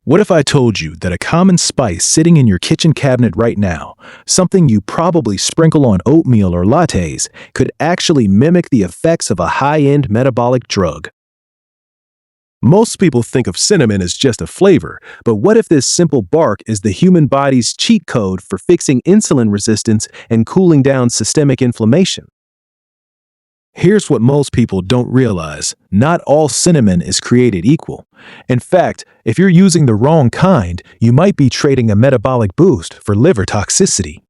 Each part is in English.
What if I told you that a common spice sitting in your kitchen cabinet right now, something you probably sprinkle on oatmeal or lattes, could actually mimic the effects of a high-end metabolic drug? Most people think of cinnamon as just a flavor, but what if this simple bark is the human body's cheat code for fixing insulin resistance and cooling down systemic inflammation? Here's what most people don't realize. Not all cinnamon is created equal. In fact, if you're using the wrong kind, you might be trading a metabolic boost for liver toxicity.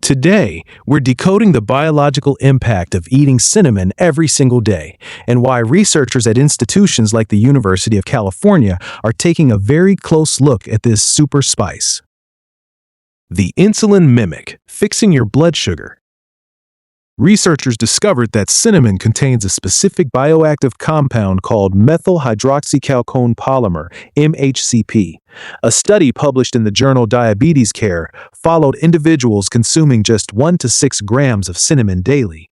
Today, we're decoding the biological impact of eating cinnamon every single day, and why researchers at institutions like the University of California are taking a very close look at this super spice. The insulin mimic, fixing your blood sugar. Researchers discovered that cinnamon contains a specific bioactive compound called methyl hydroxychalcone polymer, MHCP. A study published in the journal Diabetes Care followed individuals consuming just 1 to 6 grams of cinnamon daily.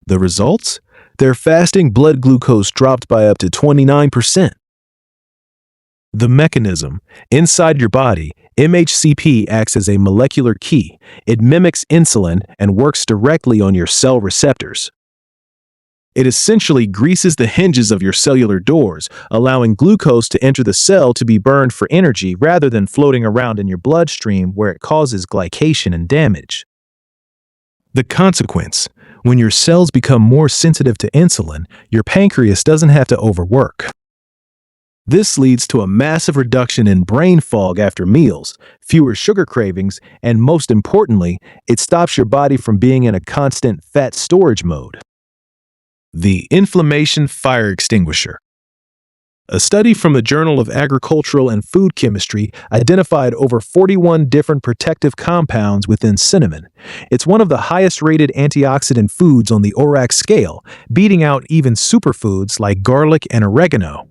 The results? Their fasting blood glucose dropped by up to 29%. The mechanism. Inside your body, MHCP acts as a molecular key. It mimics insulin and works directly on your cell receptors. It essentially greases the hinges of your cellular doors, allowing glucose to enter the cell to be burned for energy rather than floating around in your bloodstream where it causes glycation and damage. The consequence: when your cells become more sensitive to insulin, your pancreas doesn't have to overwork. This leads to a massive reduction in brain fog after meals, fewer sugar cravings, and most importantly, it stops your body from being in a constant fat storage mode. The inflammation fire extinguisher. A study from the Journal of Agricultural and Food Chemistry identified over 41 different protective compounds within cinnamon. It's one of the highest-rated antioxidant foods on the ORAC scale, beating out even superfoods like garlic and oregano.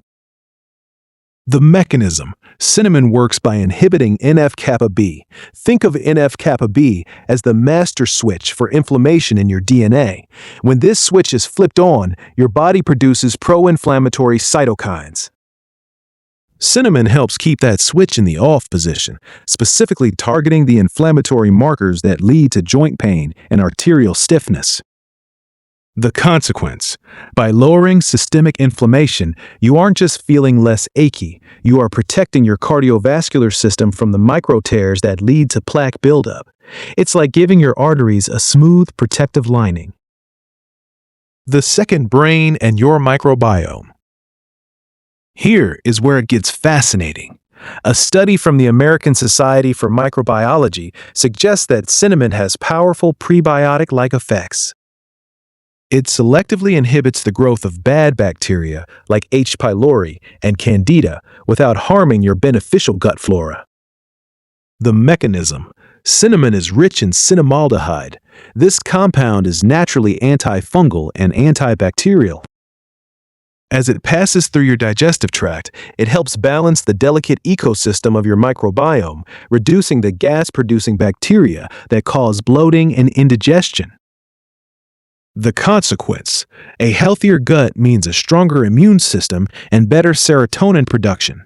The mechanism. Cinnamon works by inhibiting NF-kappa B. Think of NF-kappa B as the master switch for inflammation in your DNA. When this switch is flipped on, your body produces pro-inflammatory cytokines. Cinnamon helps keep that switch in the off position, specifically targeting the inflammatory markers that lead to joint pain and arterial stiffness. The consequence: by lowering systemic inflammation, you aren't just feeling less achy, you are protecting your cardiovascular system from the micro tears that lead to plaque buildup. It's like giving your arteries a smooth, protective lining. The second brain and your microbiome. Here is where it gets fascinating. A study from the American Society for Microbiology suggests that cinnamon has powerful prebiotic-like effects. It selectively inhibits the growth of bad bacteria like H. pylori and Candida without harming your beneficial gut flora. The mechanism. Cinnamon is rich in cinnamaldehyde. This compound is naturally antifungal and antibacterial. As it passes through your digestive tract, it helps balance the delicate ecosystem of your microbiome, reducing the gas-producing bacteria that cause bloating and indigestion. The consequence: a healthier gut means a stronger immune system and better serotonin production.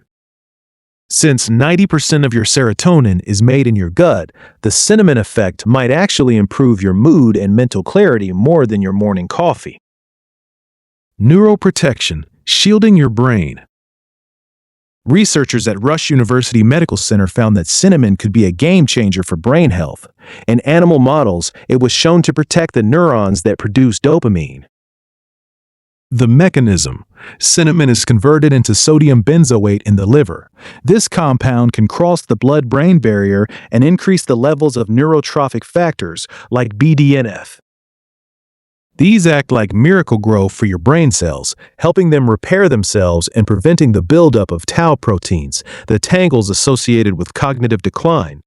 Since 90% of your serotonin is made in your gut, the cinnamon effect might actually improve your mood and mental clarity more than your morning coffee. Neuroprotection, shielding your brain. Researchers at Rush University Medical Center found that cinnamon could be a game changer for brain health. In animal models, it was shown to protect the neurons that produce dopamine. The mechanism. Cinnamon is converted into sodium benzoate in the liver. This compound can cross the blood-brain barrier and increase the levels of neurotrophic factors like BDNF. These act like Miracle-Gro for your brain cells, helping them repair themselves and preventing the buildup of tau proteins, the tangles associated with cognitive decline.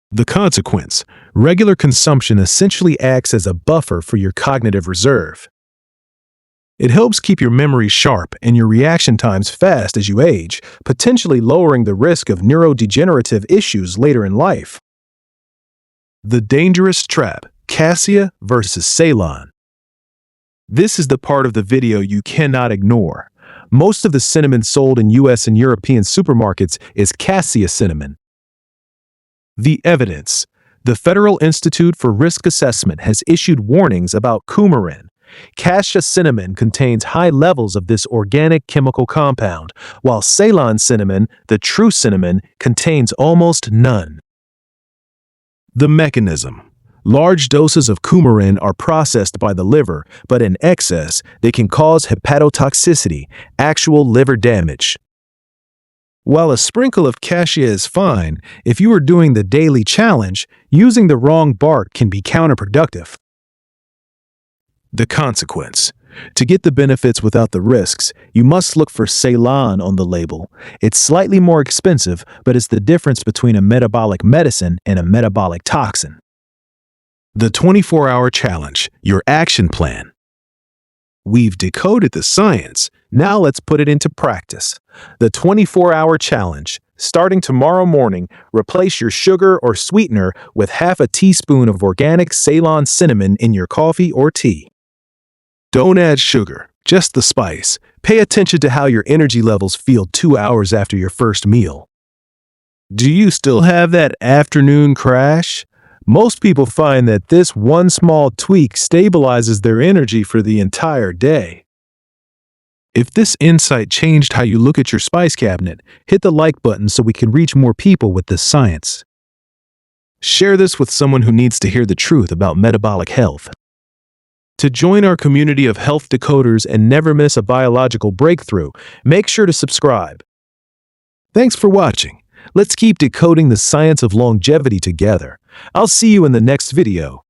The consequence: regular consumption essentially acts as a buffer for your cognitive reserve. It helps keep your memory sharp and your reaction times fast as you age, potentially lowering the risk of neurodegenerative issues later in life. The dangerous trap. Cassia versus Ceylon. This is the part of the video you cannot ignore. Most of the cinnamon sold in US and European supermarkets is Cassia cinnamon. The evidence. The Federal Institute for Risk Assessment has issued warnings about coumarin. Cassia cinnamon contains high levels of this organic chemical compound, while Ceylon cinnamon, the true cinnamon, contains almost none. The mechanism. Large doses of coumarin are processed by the liver, but in excess, they can cause hepatotoxicity, actual liver damage. While a sprinkle of cassia is fine, if you are doing the daily challenge, using the wrong bark can be counterproductive. The consequence. To get the benefits without the risks, you must look for Ceylon on the label. It's slightly more expensive, but it's the difference between a metabolic medicine and a metabolic toxin. The 24-hour challenge, your action plan. We've decoded the science. Now let's put it into practice. The 24-hour challenge. Starting tomorrow morning, replace your sugar or sweetener with half a teaspoon of organic Ceylon cinnamon in your coffee or tea. Don't add sugar, just the spice. Pay attention to how your energy levels feel 2 hours after your first meal. Do you still have that afternoon crash? Most people find that this one small tweak stabilizes their energy for the entire day. If this insight changed how you look at your spice cabinet, hit the like button so we can reach more people with this science. Share this with someone who needs to hear the truth about metabolic health. To join our community of health decoders and never miss a biological breakthrough, make sure to subscribe. Thanks for watching. Let's keep decoding the science of longevity together. I'll see you in the next video.